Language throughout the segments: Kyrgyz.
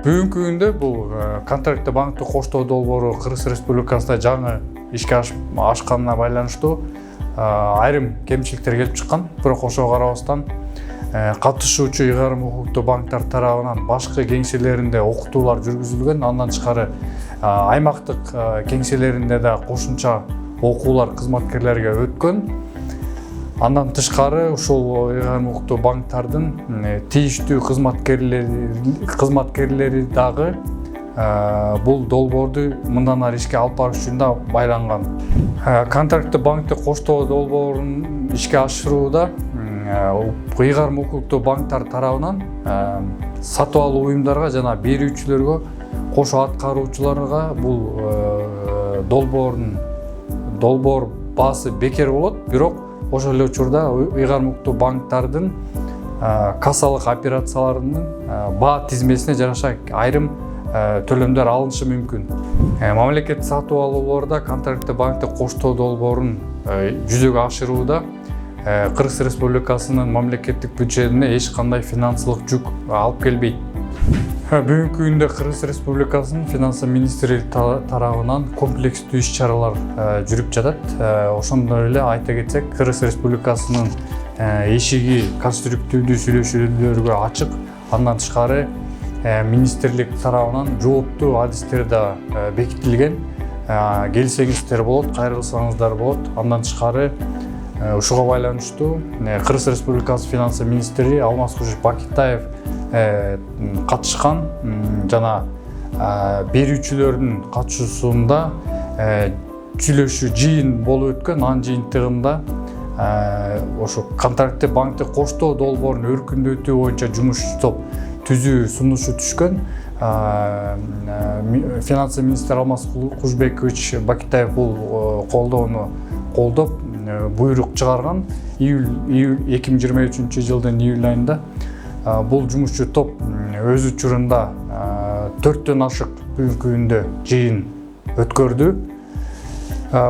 Бүгүнкү күндө бул контрактты банктык коштоо долбоору Кыргыз Республикасында жаңы ишке ашканына байланыштуу айрым кемчиликтер келип чыккан. Бирок ошого карабастан катышуучу ыйгарым укуктуу банктар тарабынан башкы кеңселеринде окутуулар жүргүзүлгөн. Андан тышкары аймактык кеңселеринде да кошумча окуулар кызматкерлерге өткөн. Андан тышкары ушул ыйгарым укуктуу банктардын тийиштүү кызматкерлери дагы бул долбоорду мындан ары ишке алып барыш үчүн да байланган. Контрактты банктык коштоо долбоорун ишке ашырууда ыйгарым укуктуу банктар тарабынан сатып алуу уюмдарга жана берүүчүлөргө кошо аткаруучуларга бул долбоор баасы бекер болот. Бирок ошол эле учурда ыйгарым укуктуу банктардын кассалык операцияларынын баа тизмесине жараша айрым төлөмдөр алынышы мүмкүн. Мамлекеттик сатып алууларда контрактты банктык коштоо долбоорун жүзөгө ашырууда Кыргыз Республикасынын мамлекеттик бюджетине эч кандай финансылык жүк алып келбейт. Бүгүнкү күндө Кыргыз Республикасынын финансы министрлиги тарабынан комплекстүү иш-чаралар жүрүп жатат. Ошондой эле айта кетсек, Кыргыз Республикасынын эшиги конструктивдүү сүйлөшүүлөргө ачык. Андан тышкары министрлик тарабынан жооптуу адистер да бекитилген. Келсеңиздер болот, кайрылсаңыздар болот. Андан тышкары ушуга байланыштуу Кыргыз Республикасы финансы министри Алмазкулов Бакитаев катышкан жана берүүчүлөрдүн катышуусунда сүйлөшүү жыйын болуп өткөн. Анын жыйынтыгында ошо контрактты банктык коштоо долбоорун өркүндөтүү боюнча жумуш топ түзүү сунушу түшкөн. Финансы министри Алмаз Кужбекович Бакитаев бул колдоону колдоп буйрук чыгарган. Июль 2023 жылдын июль айында бул жумушчу топ өз учурунда 4төн ашык бүгүнкү күндө жыйын өткөрдү.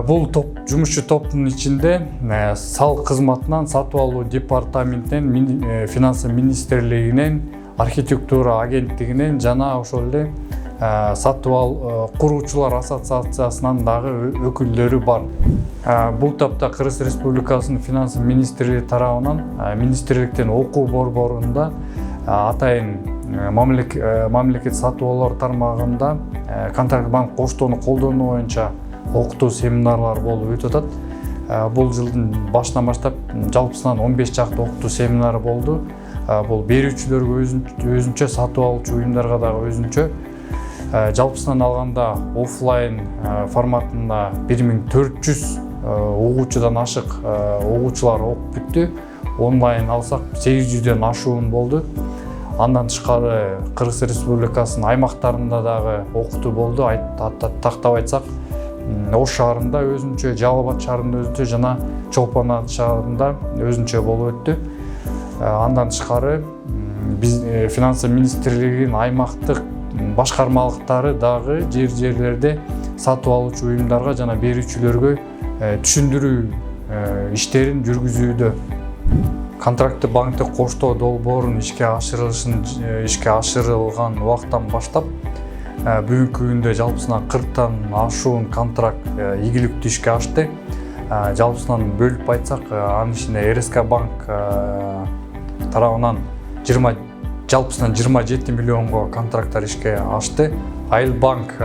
Бул жумушчу топтун ичинде салык кызматынан, сатып алуу департаментинен, финансы министрлигинен, архитектура агенттигинен жана ошол эле сатып куруучулар ассоциациясынан дагы өкүлдөрү бар. Бул тапта Кыргыз Республикасынын финансы министрлиги тарабынан министрликтин окуу борборунда атайын мамлекет сатып алуулар тармагында контракт банк коштоону колдонуу боюнча окутуу семинарлар болуп өтүп атат. Бул жылдын башынан баштап жалпысынан 15 чакты окутуу семинары болду. Бул берүүчүлөргө өзүнчө, сатып алуучу уюмдарга дагы өзүнчө. Жалпысынан алганда офлайн форматында 1400 угуучудан ашык угуучулар окуп бүттү. Онлайн алсак 800дөн ашуун болду. Андан тышкары Кыргыз Республикасынын аймактарында дагы окутуу болду. Тактап айтсак, Ош шаарында өзүнчө, Жалал Абад шаарында өзүнчө жана Чолпон Ата шаарында өзүнчө болуп өттү. Андан тышкары биз финансы министрлигинин аймактык башкармалыктары дагы жерлерде сатып алуучу уюмдарга жана берүүчүлөргө түшүндүрүү иштерин жүргүзүүдө. Контрактты банктык коштоо долбоорун ишке ашырылган убакыттан баштап бүгүнкү күндө жалпысынан 40тан ашуун контракт ийгиликтүү ишке ашты. Жалпысынан бөлүп айтсак, анын ичинде РСК банк тарабынан жалпысынан 27 миллионго контракттар ишке ашты. Айыл банк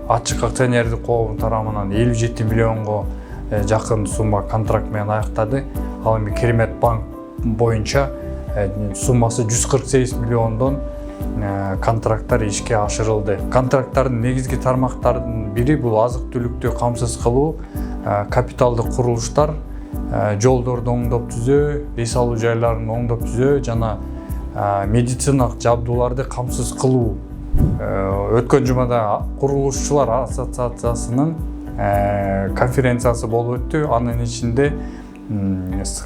ачык акционердик коому тарабынан 57 миллионго жакын сумма контракт менен аяктады. Ал эми Керемет банк боюнча суммасы 148 миллиондон контракттар ишке ашырылды. Контракттардын негизги тармактарынын бири бул азык-түлүктү камсыз кылуу, капиталдык курулуштар, жолдорду оңдоп түзөө, эс алуу жайларын оңдоп түзөө жана медициналык жабдууларды камсыз кылуу. Өткөн жумада курулушчулар ассоциациясынын конференциясы болуп өттү. Анын ичинде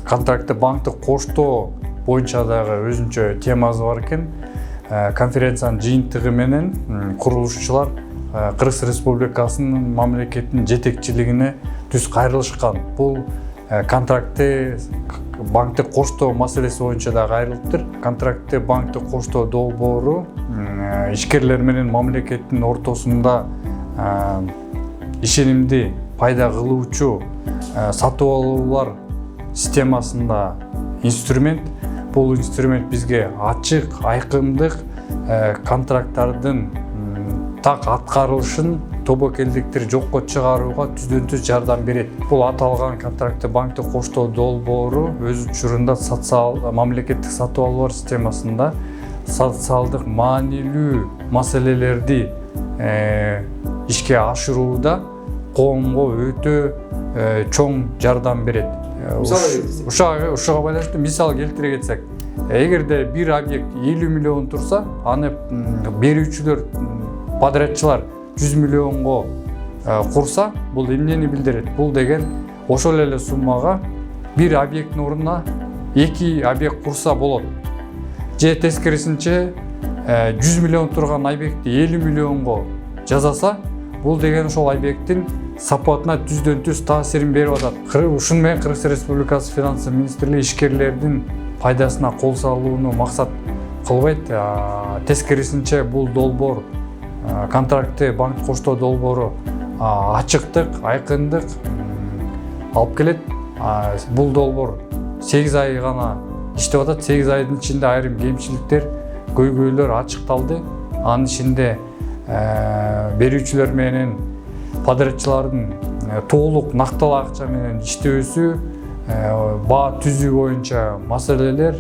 контрактты банктык коштоо боюнча дагы өзүнчө темасы бар экен. Конференциянын жыйынтыгы менен курулушчулар Кыргыз Республикасынын мамлекеттин жетекчилигине түз кайрылышкан. Бул контрактты банктик коштоо маселеси боюнча дагы айрылыптыр. Контрактты банктик коштоо долбоору ишкерлер менен мамлекеттин ортосунда ишенимди пайда кылуучу сатып алуулар системасында инструмент. Бул инструмент бизге ачык, айкындык контракттардын так аткарылышын тобокелдиктер жокко чыгарууга түздөн-түз жардам берет. Бул аталган контрактты банктик коштоо долбоору өз учурунда мамлекеттик сатып алуулар системасында социалдык маанилүү маселелерди ишке ашырууда коомго өтө чоң жардам берет. Ушуга байланыштуу мисал келтире кетсек, эгерде бир объект 50 миллион турса, аны берүүчүлөр, подрядчылар 100 миллионго курса, бул эмнени билдирет? Бул деген ошол эле суммага бир объекттин ордуна 2 объект курса болот. Же тескерисинче 100 миллион турган объектти 50 миллионго жасаса, бул деген ошол объекттин сапатына түздөн-түз таасирин берип атат. Ушуну менен Кыргыз Республикасы Финансы министрлиги ишкерлердин пайдасына кол салууну максат кылбайт. Тескерисинче бул долбоор, контрактты банк коштоо долбоору ачыктык, айкындык алып келет. Бул долбоор 8 ай гана иштеп атат. 8 айдын ичинде айрым кемчиликтер, көйгөйлөр ачыкталды. Анын ичинде берүүчүлөр менен подрядчылардын толук накталуу акча менен иштөөсү, баа түзүү боюнча маселелер,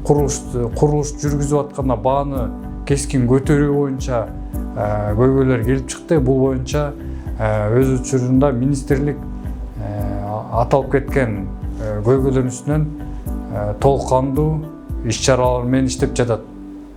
курулуш жүргүзүп атканда бааны кескин көтөрүү боюнча көйгөйлөр келип чыкты. Бул боюнча өз учурунда министрлик аталып кеткен көйгөйлөрдүн үстүнөн толук кандуу иш чаралар менен иштеп жатат.